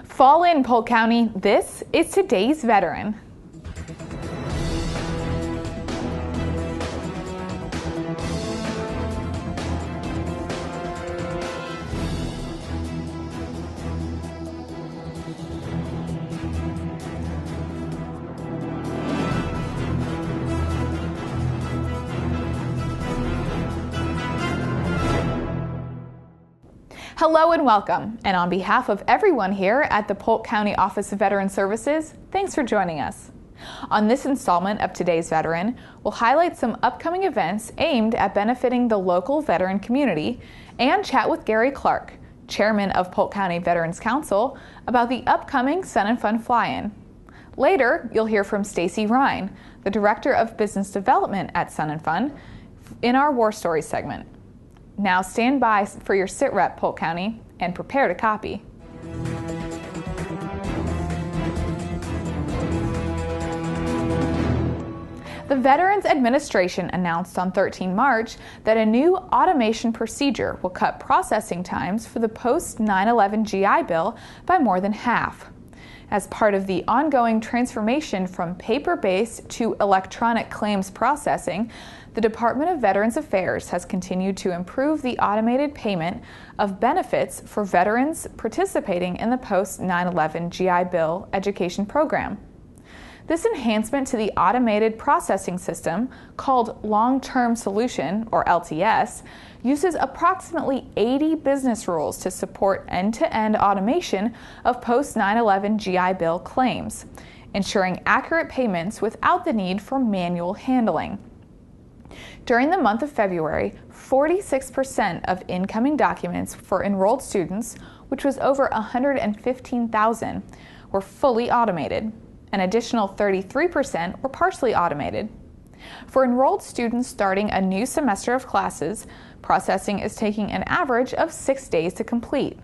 Fall in, Polk County. This is today's veteran. Hello and welcome, and on behalf of everyone here at the Polk County Office of Veterans Services, thanks for joining us. On this installment of Today's Veteran, we'll highlight some upcoming events aimed at benefiting the local veteran community and chat with Gary Clark, Chairman of Polk County Veterans Council, about the upcoming Sun and Fun Fly-In. Later, you'll hear from Stacy Ryan, the Director of Business Development at Sun and Fun, in our War Stories segment. Now stand by for your sit rep, Polk County, and prepare to copy. The Veterans Administration announced on 13 March that a new automation procedure will cut processing times for the post-9/11 GI Bill by more than half. As part of the ongoing transformation from paper-based to electronic claims processing, the Department of Veterans Affairs has continued to improve the automated payment of benefits for veterans participating in the post-9/11 GI Bill education program. This enhancement to the automated processing system, called Long-Term Solution, or LTS, uses approximately 80 business rules to support end-to-end automation of post-9/11 GI Bill claims, ensuring accurate payments without the need for manual handling. During the month of February, 46% of incoming documents for enrolled students, which was over 115,000, were fully automated. An additional 33% were partially automated. For enrolled students starting a new semester of classes, processing is taking an average of 6 days to complete.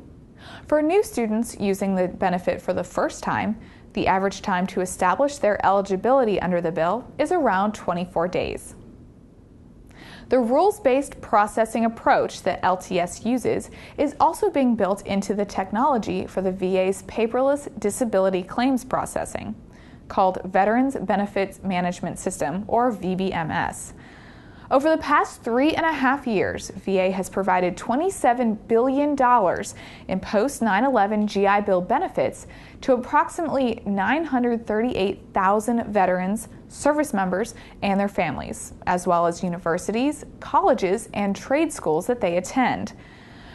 For new students using the benefit for the first time, the average time to establish their eligibility under the bill is around 24 days. The rules-based processing approach that LTS uses is also being built into the technology for the VA's paperless disability claims processing, called Veterans Benefits Management System, or VBMS. Over the past 3.5 years, VA has provided $27 billion in post-9/11 GI Bill benefits to approximately 938,000 veterans, service members, and their families, as well as universities, colleges, and trade schools that they attend.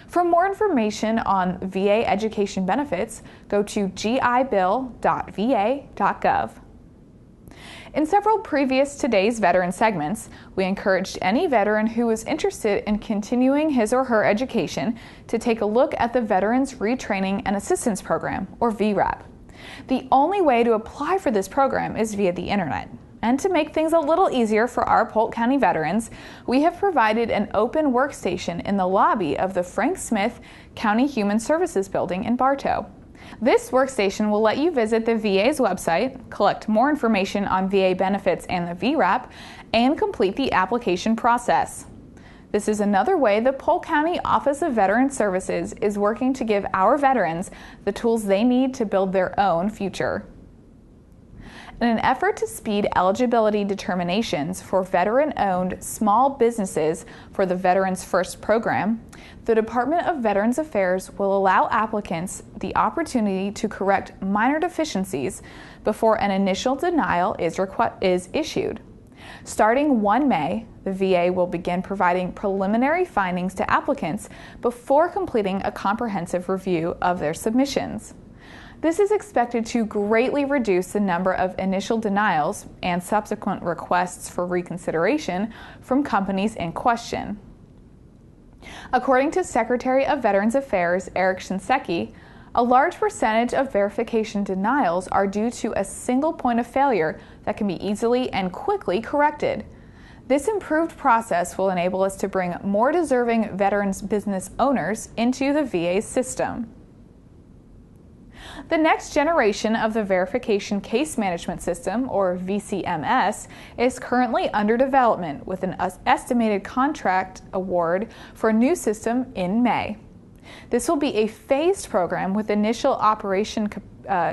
For more information on VA education benefits, go to gibill.va.gov. In several previous Today's Veteran segments, we encouraged any veteran who was interested in continuing his or her education to take a look at the Veterans Retraining and Assistance Program, or VRAP. The only way to apply for this program is via the internet. And to make things a little easier for our Polk County veterans, we have provided an open workstation in the lobby of the Frank Smith County Human Services Building in Bartow. This workstation will let you visit the VA's website, collect more information on VA benefits and the VRAP, and complete the application process. This is another way the Polk County Office of Veterans Services is working to give our veterans the tools they need to build their own future. In an effort to speed eligibility determinations for veteran-owned small businesses for the Veterans First program, the Department of Veterans Affairs will allow applicants the opportunity to correct minor deficiencies before an initial denial is issued. Starting 1 May, the VA will begin providing preliminary findings to applicants before completing a comprehensive review of their submissions. This is expected to greatly reduce the number of initial denials and subsequent requests for reconsideration from companies in question. According to Secretary of Veterans Affairs Eric Shinseki, a large percentage of verification denials are due to a single point of failure that can be easily and quickly corrected. This improved process will enable us to bring more deserving veterans business owners into the VA's system. The next generation of the Verification Case Management System, or VCMS, is currently under development with an estimated contract award for a new system in May. This will be a phased program with initial operation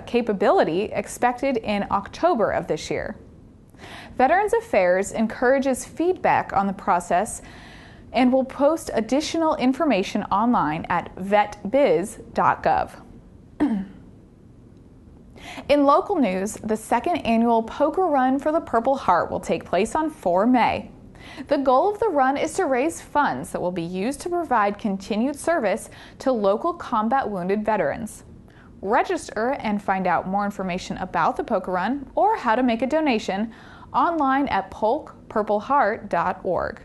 capability expected in October of this year. Veterans Affairs encourages feedback on the process and will post additional information online at vetbiz.gov. In local news, the second annual Poker Run for the Purple Heart will take place on 4 May. The goal of the run is to raise funds that will be used to provide continued service to local combat wounded veterans. Register and find out more information about the Poker Run or how to make a donation online at polkpurpleheart.org.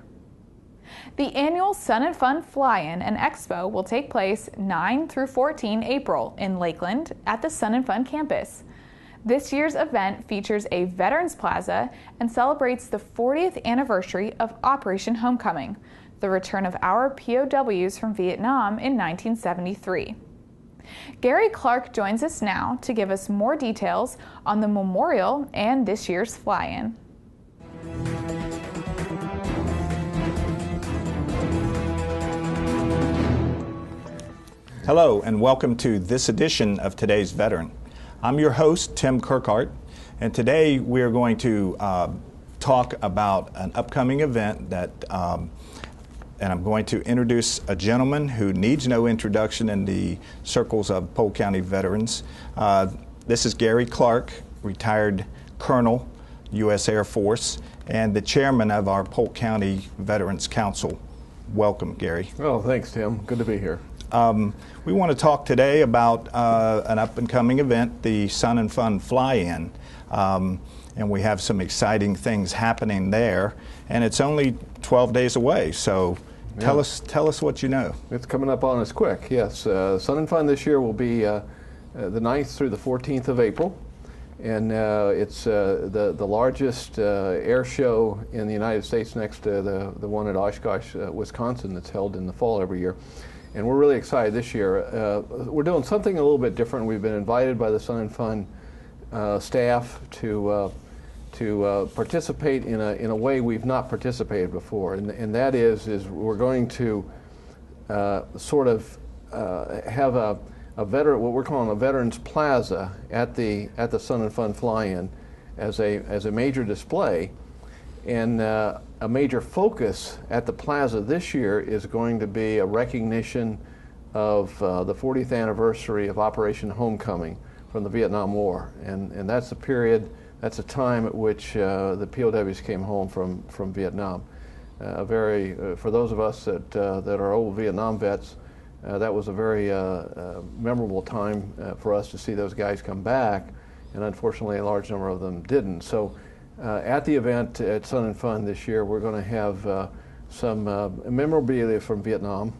The annual Sun and Fun Fly-In and Expo will take place 9 through 14 April in Lakeland at the Sun and Fun campus. This year's event features a Veterans Plaza and celebrates the 40th anniversary of Operation Homecoming, the return of our POWs from Vietnam in 1973. Gary Clark joins us now to give us more details on the memorial and this year's fly-in. Hello and welcome to this edition of Today's Veteran. I'm your host, Tim Kirkhart, and today we're going to talk about an upcoming event that, and I'm going to introduce a gentleman who needs no introduction in the circles of Polk County veterans. This is Gary Clark, retired Colonel, U.S. Air Force, and the chairman of our Polk County Veterans Council. Welcome, Gary. Well, thanks, Tim. Good to be here. We want to talk today about an up-and-coming event, the Sun and Fun Fly-In, and we have some exciting things happening there, and it's only 12 days away, so tell us what you know. It's coming up on us quick, yes. Sun and Fun this year will be the 9th through the 14th of April, and it's the largest air show in the United States next to the one at Oshkosh, Wisconsin, that's held in the fall every year. And we're really excited this year. We're doing something a little bit different. We've been invited by the Sun and Fun staff to participate in a way we've not participated before, and that is we're going to sort of have a veteran, what we're calling a Veterans Plaza at the Sun and Fun Fly-In as a major display, and a major focus at the plaza this year is going to be a recognition of the 40th anniversary of Operation Homecoming from the Vietnam War, and that's the period, that's a time at which the POWs came home from Vietnam. For those of us that are old Vietnam vets, that was a very memorable time for us to see those guys come back, and unfortunately a large number of them didn't. So at the event at Sun and Fun this year, we're going to have some memorabilia from Vietnam.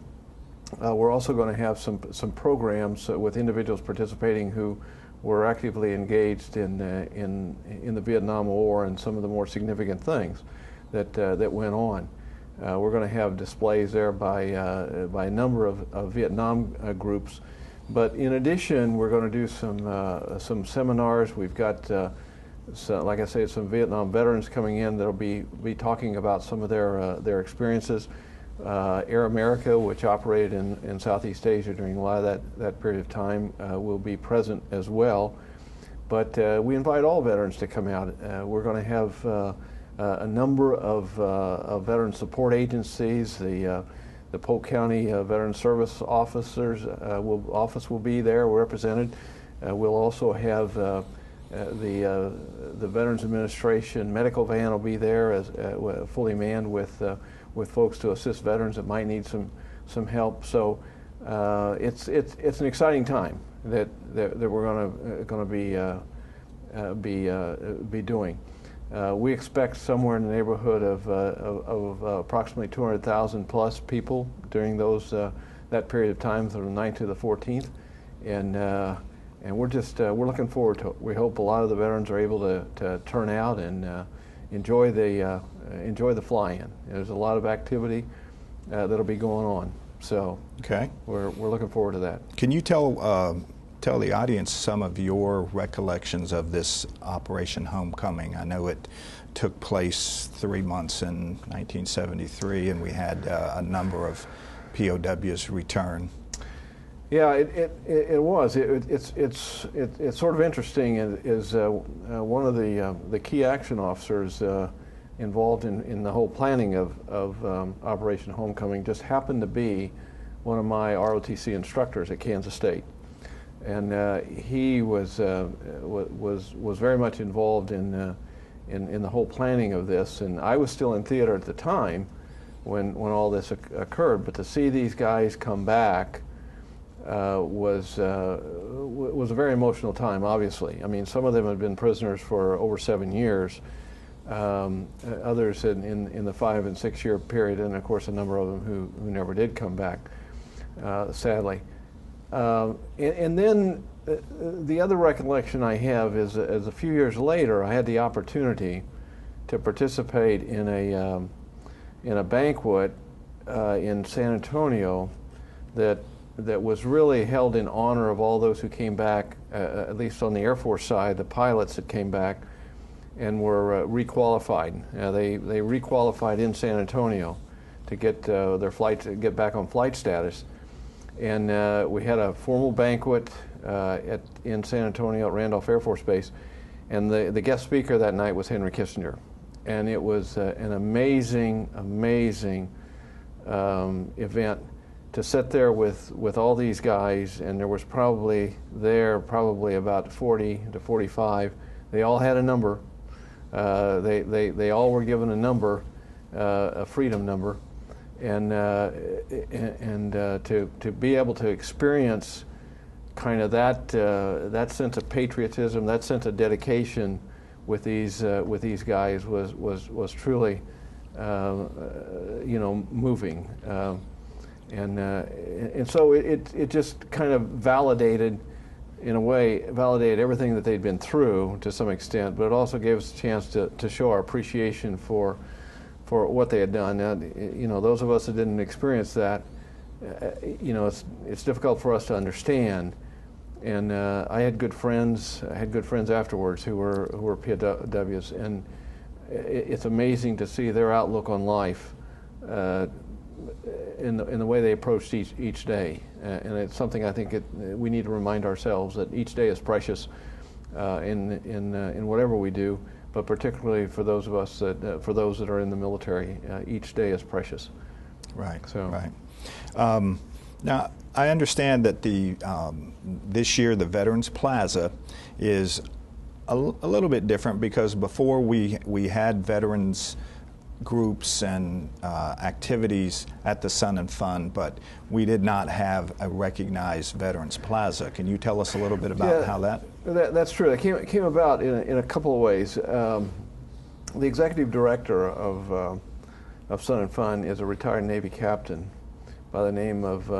We're also going to have some programs with individuals participating who were actively engaged in the Vietnam War and some of the more significant things that went on. We're going to have displays there by a number of Vietnam groups, but in addition, we're going to do some seminars. We've got so, like I say, some Vietnam veterans coming in that'll be talking about some of their experiences. Air America, which operated in Southeast Asia during a lot of that period of time, will be present as well. But we invite all veterans to come out. We're going to have a number of veteran support agencies. The Polk County Veteran Service officers office will be there represented. We'll also have the Veterans Administration medical van will be there as fully manned with folks to assist veterans that might need some help. So it's an exciting time that we're going to be doing. We expect somewhere in the neighborhood of approximately 200,000 plus people during that period of time from the 9th to the 14th, and we're looking forward to it. We hope a lot of the veterans are able to turn out and enjoy the fly-in. There's a lot of activity that'll be going on, so okay, we're looking forward to that. Can you tell the audience some of your recollections of this Operation Homecoming? I know it took place 3 months in 1973, and we had a number of POWs return. Yeah, it was. It's sort of interesting. Is one of the key action officers involved in the whole planning of Operation Homecoming just happened to be one of my ROTC instructors at Kansas State, and he was very much involved in the whole planning of this. And I was still in theater at the time when all this occurred. But to see these guys come back was a very emotional time. Obviously, I mean, some of them had been prisoners for over 7 years. Others in the 5 and 6 year period, and of course a number of them who never did come back, sadly. And then the other recollection I have is a few years later I had the opportunity to participate in a banquet in San Antonio that was really held in honor of all those who came back, at least on the Air Force side, the pilots that came back and were requalified. They requalified in San Antonio to get their flight, to get back on flight status. And we had a formal banquet in San Antonio at Randolph Air Force Base, and the guest speaker that night was Henry Kissinger. And it was an amazing event to sit there with all these guys, and there was probably about 40 to 45. They all had a number. They all were given a number, a freedom number, and to be able to experience kind of that sense of patriotism, that sense of dedication with these guys was truly moving, and so it just kind of validated everything that they'd been through to some extent, but it also gave us a chance to show our appreciation for what they had done. Now, those of us that didn't experience that, it's difficult for us to understand. And I had good friends. Afterwards who were POWs, and it's amazing to see their outlook on life in the way they approached each day. And it's something I think we need to remind ourselves that each day is precious in whatever we do, but particularly for those of us for those that are in the military, each day is precious. Right. So. Right. Now, I understand that this year the Veterans Plaza is a little bit different, because before we had veterans groups and activities at the Sun and Fun, but we did not have a recognized Veterans Plaza. Can you tell us a little bit about how that's true. It came about in a couple of ways. The executive director of Sun and Fun is a retired Navy captain by the name of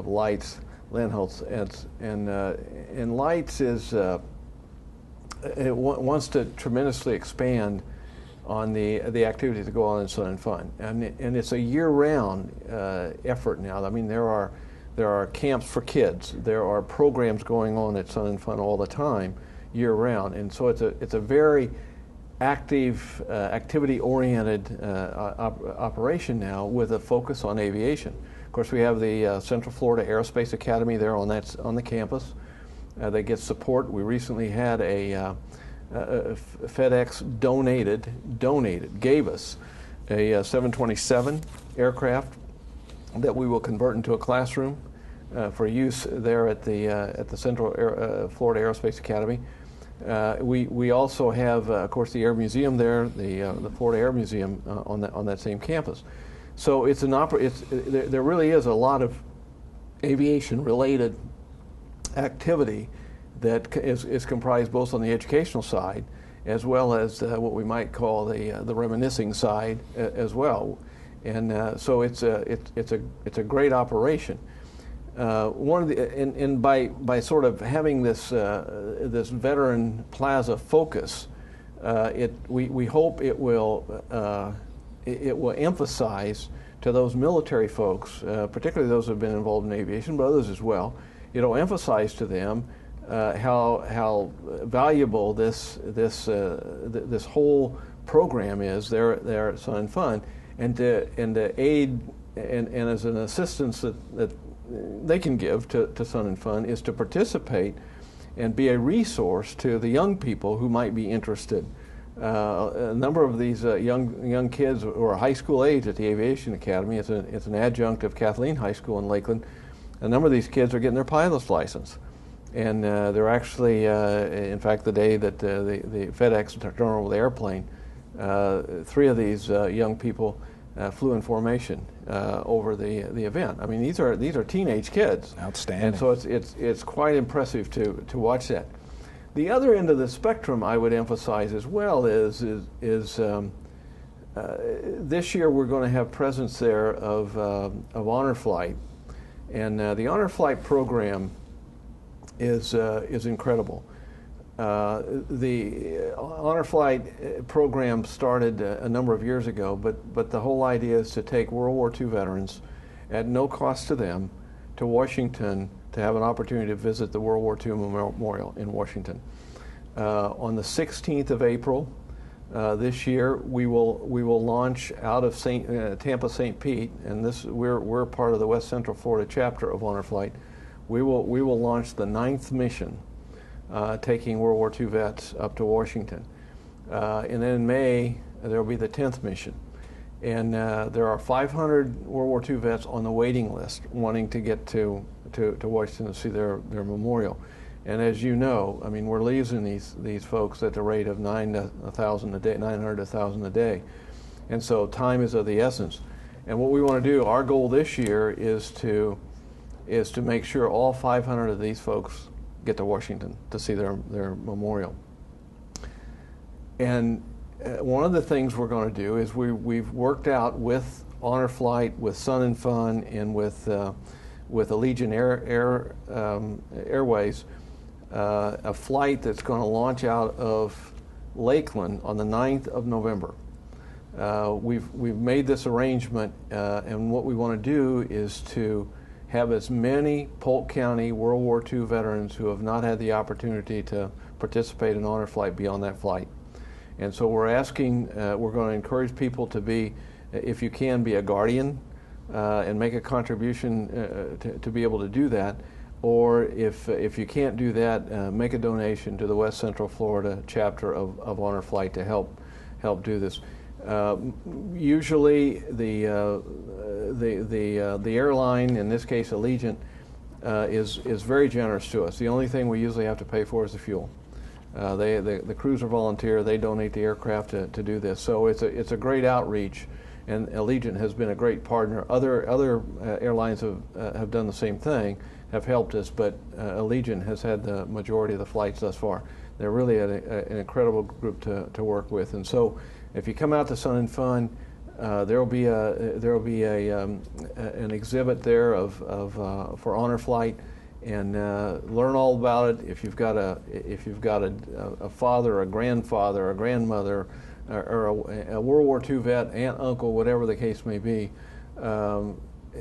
Lights Lenholtz, and Lights wants to tremendously expand on the activities that go on in Sun and Fun, and it's a year-round effort now. I mean, there are camps for kids, there are programs going on at Sun and Fun all the time, year-round, and so it's a very active, activity-oriented operation now, with a focus on aviation. Of course, we have the Central Florida Aerospace Academy there on the campus. They get support. We recently had a FedEx gave us a 727 aircraft that we will convert into a classroom for use there at the Central Florida Aerospace Academy. We also have, of course, the Air Museum there, the Florida Air Museum on that same campus. So there really is a lot of aviation-related activity that is comprised both on the educational side as well as what we might call the reminiscing side as well, and so it's a great operation. By sort of having this Veteran Plaza focus, we hope it will emphasize to those military folks, particularly those who have been involved in aviation, but others as well. It'll emphasize to them how valuable this whole program is there at Sun and Fun, and to aid and as an assistance that they can give to Sun and Fun is to participate and be a resource to the young people who might be interested. A number of these young kids who are high school age at the Aviation Academy, it's an adjunct of Kathleen High School in Lakeland. A number of these kids are getting their pilot's license. And they're actually, in fact, the day that the FedEx turned over the airplane, 3 of these young people flew in formation over the event. I mean, these are teenage kids. Outstanding. And so it's quite impressive to watch that. The other end of the spectrum I would emphasize as well is this year we're going to have presence there of Honor Flight, and the Honor Flight program is incredible. The Honor Flight program started a number of years ago, but the whole idea is to take World War II veterans at no cost to them to Washington to have an opportunity to visit the World War II Memorial in Washington. On the 16th of April this year, we will launch out of Tampa St. Pete, and we're part of the West Central Florida chapter of Honor Flight. We will launch the 9th mission, taking World War II vets up to Washington. And then in May, there will be the 10th mission. And there are 500 World War II vets on the waiting list wanting to get to Washington to see their memorial. And as you know, I mean, we're losing these folks at the rate of 900 to 1,000 a day. And so time is of the essence. And what we want to do, our goal this year is to make sure all 500 of these folks get to Washington to see their memorial. And one of the things we're going to do is we've worked out with Honor Flight, with Sun and Fun, and with Allegiant Airways, a flight that's going to launch out of Lakeland on the 9th of November. We've made this arrangement, and what we want to do is to have as many Polk County World War II veterans who have not had the opportunity to participate in Honor Flight be on that flight. And so we're going to encourage people to be, if you can, be a guardian and make a contribution to be able to do that. Or if you can't do that, make a donation to the West Central Florida chapter of Honor Flight to help do this. Usually the airline, in this case Allegiant, is very generous to us. The only thing we usually have to pay for is the fuel. The crews are volunteer. They donate the aircraft to do this. So it's a great outreach, and Allegiant has been a great partner. Other airlines have done the same thing, have helped us, but Allegiant has had the majority of the flights thus far. They're really an incredible group to work with. And so, if you come out to Sun and Fun, there will be an exhibit there for Honor Flight, and learn all about it. If you've got a father, a grandfather, a grandmother, or a World War II vet, aunt, uncle, whatever the case may be,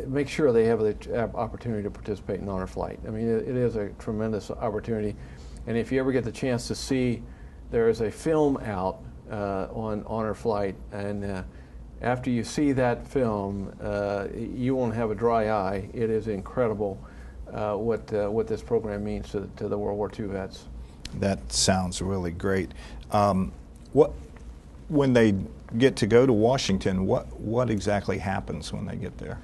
make sure they have the opportunity to participate in Honor Flight. I mean, it is a tremendous opportunity. And if you ever get the chance to see, there is a film out on Honor Flight, and after you see that film, you won't have a dry eye. It is incredible what this program means to the World War II vets. That sounds really great. When they get to go to Washington, what exactly happens when they get there?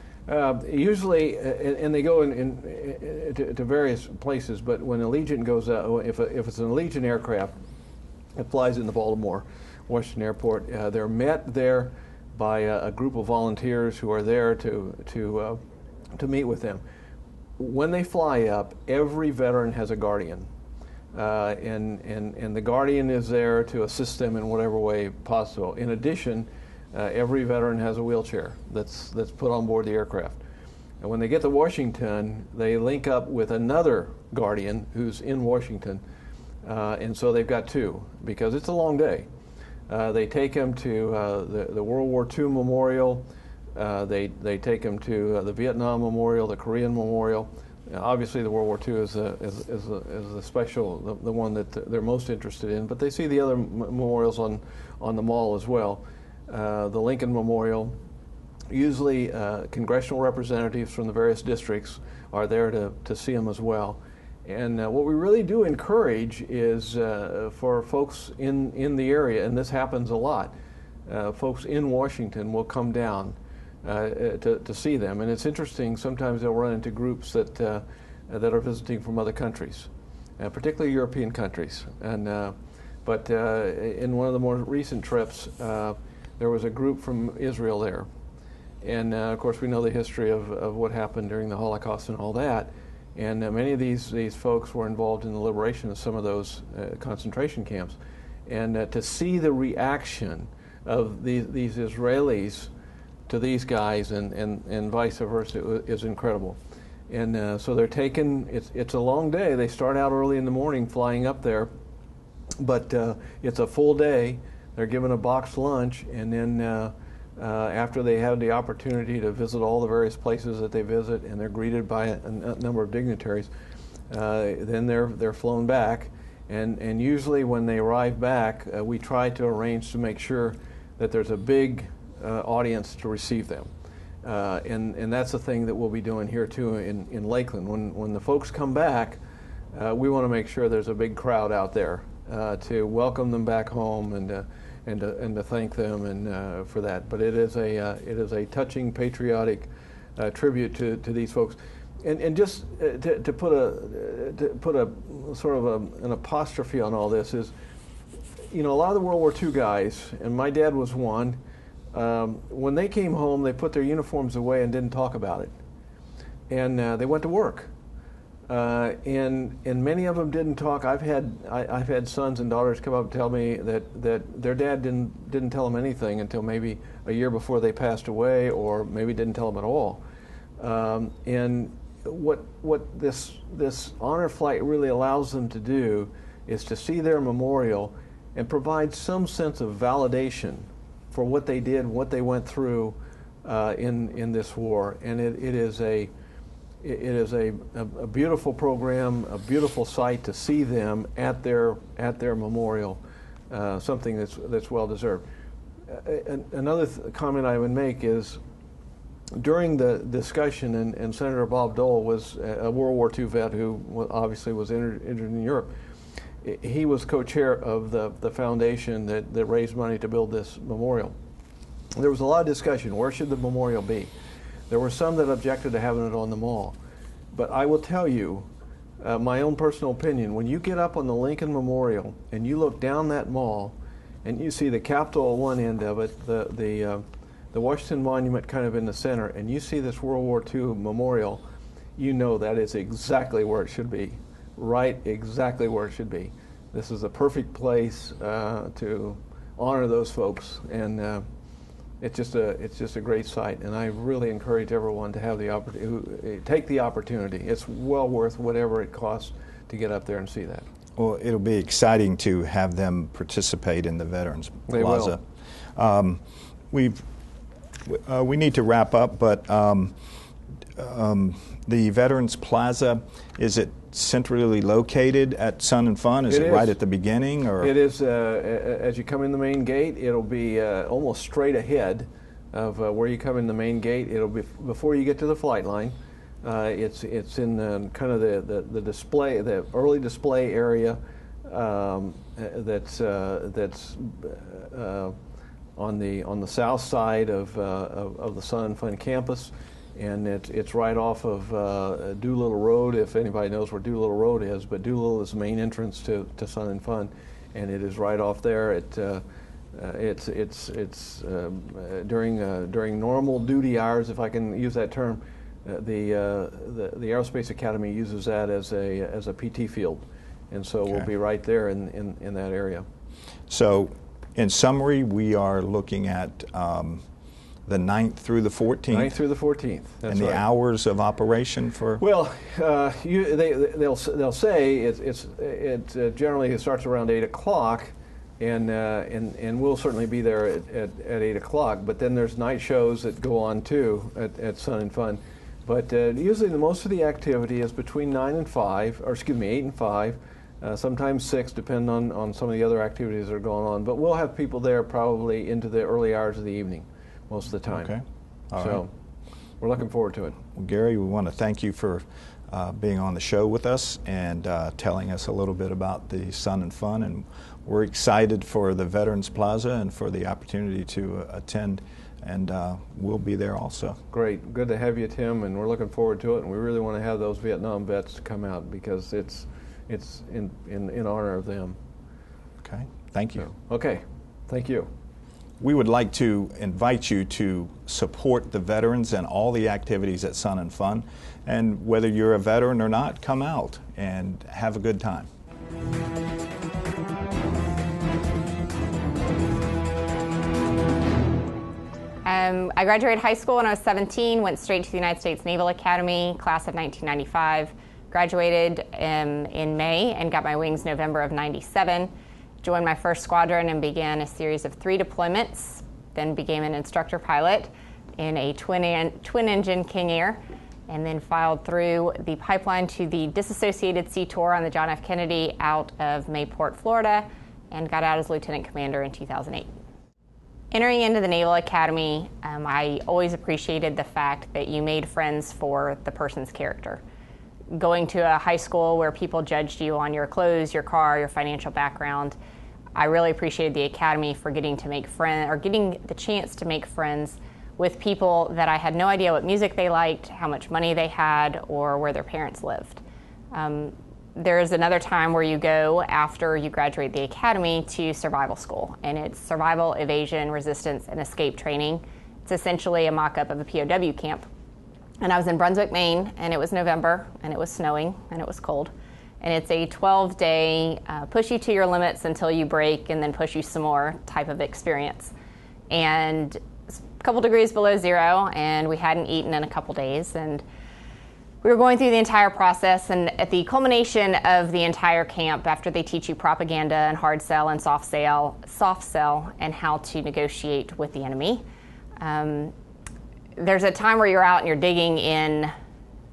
Usually, and they go to various places, but when Allegiant goes out, if it's an Allegiant aircraft, it flies into Baltimore, Washington Airport. They're met there by a group of volunteers who are there to meet with them. When they fly up, every veteran has a guardian, and the guardian is there to assist them in whatever way possible. In addition, every veteran has a wheelchair that's put on board the aircraft. And when they get to Washington, they link up with another guardian who's in Washington, and so they've got two, because it's a long day. They take them to the World War II Memorial. They take them to the Vietnam Memorial, the Korean Memorial. Obviously, the World War II is the special, the one that they're most interested in. But they see the other memorials on the mall as well. The Lincoln Memorial, Usually congressional representatives from the various districts are there to see them as well. And what we really do encourage is for folks in the area, and this happens a lot, folks in Washington will come down to see them. And it's interesting, sometimes they'll run into groups that are visiting from other countries, particularly European countries. But in one of the more recent trips, there was a group from Israel there. And of course, we know the history of what happened during the Holocaust and all that. And many of these folks were involved in the liberation of some of those concentration camps. And to see the reaction of these Israelis to these guys and vice versa is incredible. And so they're taken, it's a long day. They start out early in the morning flying up there, but it's a full day. They're given a boxed lunch, and then after they have the opportunity to visit all the various places that they visit, and they're greeted by a number of dignitaries, then they're flown back. And usually when they arrive back, we try to arrange to make sure that there's a big audience to receive them. And that's the thing that we'll be doing here too in Lakeland. When the folks come back, we want to make sure there's a big crowd out there to welcome them back home and to thank them and for that. But it is a touching, patriotic tribute to these folks. And just to put a sort of an apostrophe on all this is, a lot of the World War II guys, and my dad was one, when they came home, they put their uniforms away and didn't talk about it. And they went to work. And many of them didn't talk. I've had sons and daughters come up and tell me that their dad didn't tell them anything until maybe a year before they passed away, or maybe didn't tell them at all. And what this honor flight really allows them to do is to see their memorial and provide some sense of validation for what they did, what they went through in this war. And it is a beautiful program, a beautiful sight to see them at their memorial, something that's well deserved. Another comment I would make is, during the discussion, and Senator Bob Dole was a World War II vet who obviously was injured in Europe. He was co-chair of the foundation that raised money to build this memorial. There was a lot of discussion, where should the memorial be? There were some that objected to having it on the mall. But I will tell you, my own personal opinion, when you get up on the Lincoln Memorial and you look down that mall and you see the Capitol at one end of it, the Washington Monument kind of in the center, and you see this World War II memorial, you know that is exactly where it should be. Right, exactly where it should be. This is a perfect place to honor those folks, and it's just a great sight. And I really encourage everyone to have the opportunity, take the opportunity. It's well worth whatever it costs to get up there and see that. Well, it'll be exciting to have them participate in the Veterans Plaza. They will. We need to wrap up, but the Veterans Plaza, is it centrally located at Sun and Fun? Is it right at the beginning? Or? It is. As you come in the main gate, it'll be almost straight ahead of where you come in the main gate. It'll be before you get to the flight line. It's in kind of the display, the early display area that's on the south side of the Sun and Fun campus. And it's right off of Doolittle Road, if anybody knows where Doolittle Road is. But Doolittle is the main entrance to Sun and Fun, and it is right off there. It's during normal duty hours, if I can use that term. The Aerospace Academy uses that as a PT field, and so we'll be right there in that area. So, in summary, we are looking at the 9th through the 14th. 9th through the 14th. That's and the right. Hours of operation for? Well, they'll say it generally starts around 8 o'clock, and we'll certainly be there at 8 o'clock. But then there's night shows that go on too at Sun and Fun. But usually most of the activity is between 8 and 5. Sometimes 6, depending on some of the other activities that are going on. But we'll have people there probably into the early hours of the evening most of the time. Okay. So we're looking forward to it. Well, Gary, we want to thank you for being on the show with us and telling us a little bit about the Sun and Fun, and we're excited for the Veterans Plaza and for the opportunity to attend, and we'll be there also. Great. Good to have you, Tim, and we're looking forward to it, and we really want to have those Vietnam vets come out because it's in honor of them. Okay, thank you. So, okay, thank you. We would like to invite you to support the veterans and all the activities at Sun and Fun. And whether you're a veteran or not, come out and have a good time. I graduated high school when I was 17, went straight to the United States Naval Academy, class of 1995. Graduated in May and got my wings November of 97. Joined my first squadron and began a series of 3 deployments, then became an instructor pilot in a twin-engine King Air, and then filed through the pipeline to the disassociated Sea Tour on the John F. Kennedy out of Mayport, Florida, and got out as lieutenant commander in 2008. Entering into the Naval Academy, I always appreciated the fact that you made friends for the person's character. Going to a high school where people judged you on your clothes, your car, your financial background, I really appreciated the academy for getting to make friends, or getting the chance to make friends with people that I had no idea what music they liked, how much money they had, or where their parents lived. There's another time where you go after you graduate the academy to survival school, and it's survival, evasion, resistance, and escape training. It's essentially a mock-up of a POW camp. And I was in Brunswick, Maine, and it was November, and it was snowing, and it was cold. And it's a 12-day push you to your limits until you break and then push you some more type of experience. And it's a couple degrees below zero, and we hadn't eaten in a couple days. And we were going through the entire process, and at the culmination of the entire camp, after they teach you propaganda and hard sell and soft sell, and how to negotiate with the enemy, there's a time where you're out and you're digging in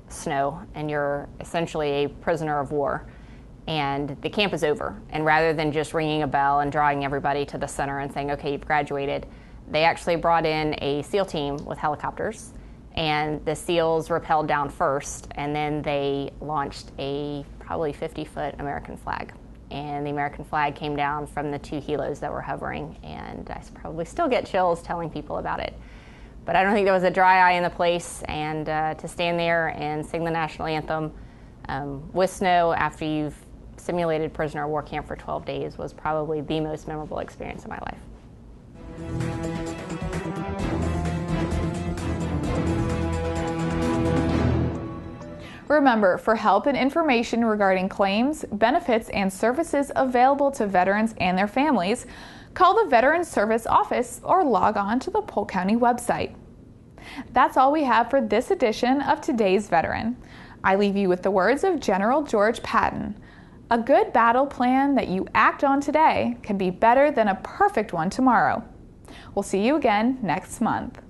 snow and you're essentially a prisoner of war, and the camp is over. And rather than just ringing a bell and drawing everybody to the center and saying, okay, you've graduated, they actually brought in a SEAL team with helicopters, and the SEALs rappelled down first, and then they launched a probably 50-foot American flag. And the American flag came down from the 2 helos that were hovering, and I probably still get chills telling people about it. But I don't think there was a dry eye in the place, and to stand there and sing the national anthem with snow after you've simulated prisoner of war camp for 12 days was probably the most memorable experience of my life. Remember, for help and information regarding claims, benefits, and services available to veterans and their families, call the Veterans Service Office or log on to the Polk County website. That's all we have for this edition of Today's Veteran. I leave you with the words of General George Patton. A good battle plan that you act on today can be better than a perfect one tomorrow. We'll see you again next month.